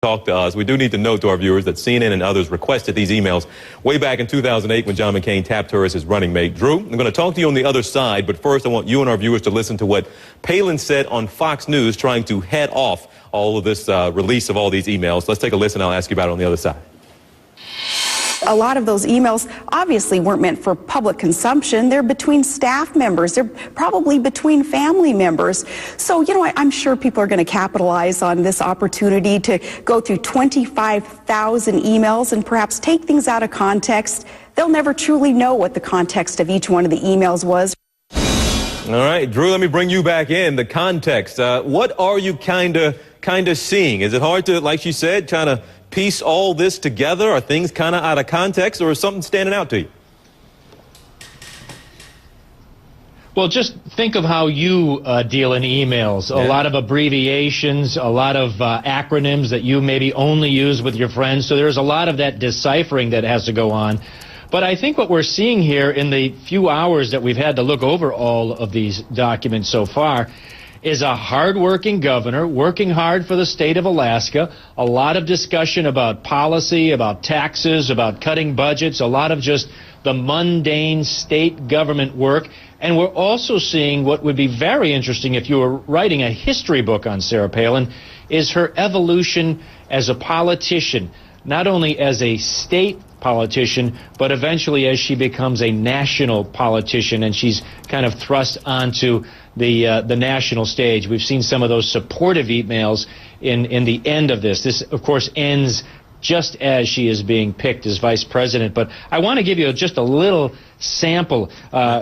talk to us. We do need to note to our viewers that CNN and others requested these emails way back in 2008 when John McCain tapped her as his running mate. Drew, I'm going to talk to you on the other side, but first I want you and our viewers to listen to what Palin said on Fox News trying to head off all of this release of all these emails. Let's take a listen. I'll ask you about it on the other side. A lot of those emails obviously weren't meant for public consumption. They're between staff members. They're probably between family members. So, I'm sure people are going to capitalize on this opportunity to go through 25,000 emails and perhaps take things out of context. They'll never truly know what the context of each one of the emails was. All right, Drew, let me bring you back in. The context. What are you kind of seeing? Is it hard to, like she said, trying to piece all this together? Are things kind of out of context, or is something standing out to you? Well, just think of how you deal in emails. A lot of abbreviations, a lot of acronyms that you maybe only use with your friends. So there's a lot of that deciphering that has to go on. But I think what we're seeing here in the few hours that we've had to look over all of these documents so far is a hard-working governor working hard for the state of Alaska. A lot of discussion about policy, about taxes, about cutting budgets, a lot of just the mundane state government work. And we're also seeing what would be very interesting if you were writing a history book on Sarah Palin, is her evolution as a politician, not only as a state politician, but eventually as she becomes a national politician and she's kind of thrust onto the national stage. We've seen some of those supportive emails in the end of this. This, of course, ends just as she is being picked as vice president. But I want to give you just a little sample.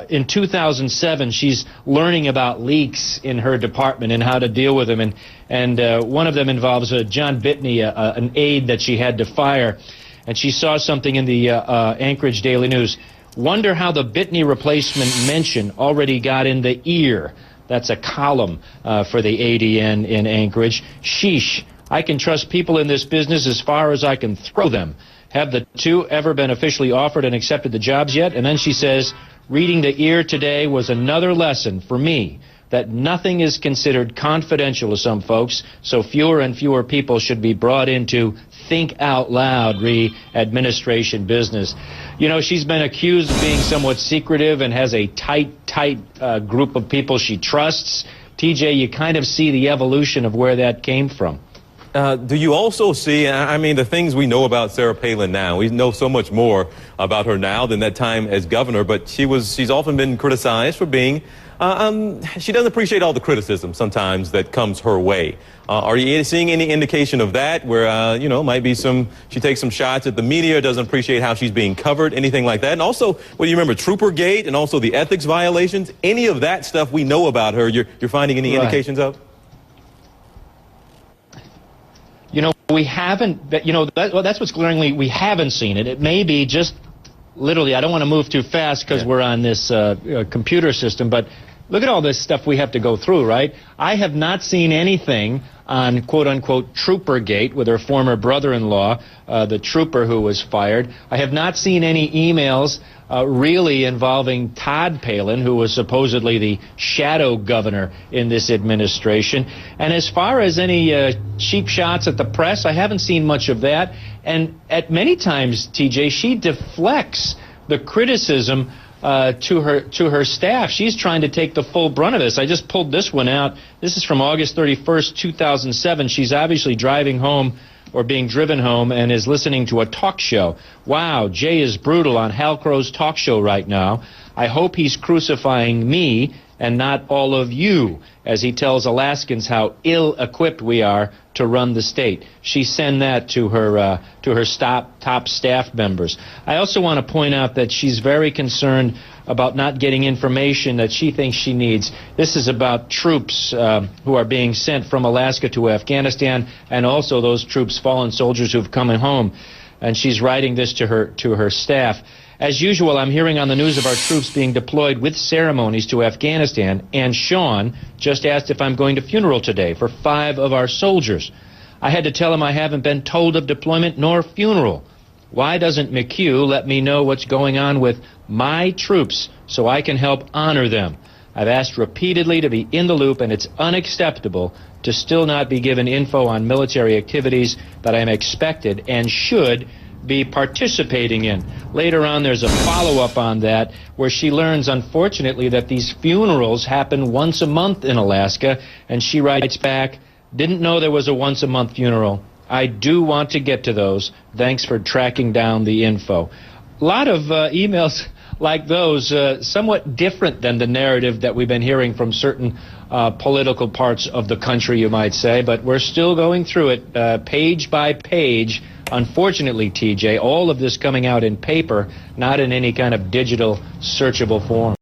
In 2007, she's learning about leaks in her department and how to deal with them. And one of them involves John Bitney, an aide that she had to fire. And she saw something in the Anchorage Daily News. Wonder how the Bitney replacement mention already got in the ear. That's a column for the ADN in Anchorage. Sheesh, I can trust people in this business as far as I can throw them. Have the two ever been officially offered and accepted the jobs yet? And then she says, reading the ear today was another lesson for me that nothing is considered confidential to some folks, so fewer and fewer people should be brought into think out loud re-administration business. She's been accused of being somewhat secretive and has a tight group of people she trusts. TJ, you kind of see the evolution of where that came from. Do you also see, the things we know about Sarah Palin now, we know so much more about her now than that time as governor, but she's often been criticized for being, she doesn't appreciate all the criticism sometimes that comes her way. Are you seeing any indication of that where, might be she takes some shots at the media, doesn't appreciate how she's being covered, anything like that? And also, you remember Troopergate and also the ethics violations, any of that stuff we know about her, you're finding any indications of? We haven't, that's what's glaringly, we haven't seen it. It may be just literally, I don't want to move too fast because we're on this computer system, but look at all this stuff we have to go through, right? I have not seen anything on quote-unquote Troopergate with her former brother-in-law, the trooper who was fired. I have not seen any emails really involving Todd Palin, who was supposedly the shadow governor in this administration. And as far as any cheap shots at the press, I haven't seen much of that. And at many times, TJ, she deflects the criticism to her staff. She's trying to take the full brunt of this. I just pulled this one out. This is from August 31st, 2007. She's obviously driving home or being driven home and is listening to a talk show. Wow, Jay is brutal on Hal Crow's talk show right now. I hope he's crucifying me and not all of you, as he tells Alaskans how ill-equipped we are to run the state. She sent that to her top staff members. I also want to point out that she's very concerned about not getting information that she thinks she needs. This is about troops who are being sent from Alaska to Afghanistan, and also those troops, fallen soldiers who've come home. And she's writing this to her staff. As usual, I'm hearing on the news of our troops being deployed with ceremonies to Afghanistan, and Sean just asked if I'm going to funeral today for 5 of our soldiers. I had to tell him I haven't been told of deployment nor funeral. Why doesn't McHugh let me know what's going on with my troops so I can help honor them? I've asked repeatedly to be in the loop, and it's unacceptable to to still not be given info on military activities that I'm expected and should be participating in. Later on, there's a follow-up on that where she learns, unfortunately, that these funerals happen once a month in Alaska, and she writes back, "Didn't know there was a once-a-month funeral. I do want to get to those. Thanks for tracking down the info." A lot of emails like those, somewhat different than the narrative that we've been hearing from certain political parts of the country, you might say, but we're still going through it page by page. Unfortunately, TJ, all of this coming out in paper, not in any kind of digital searchable form.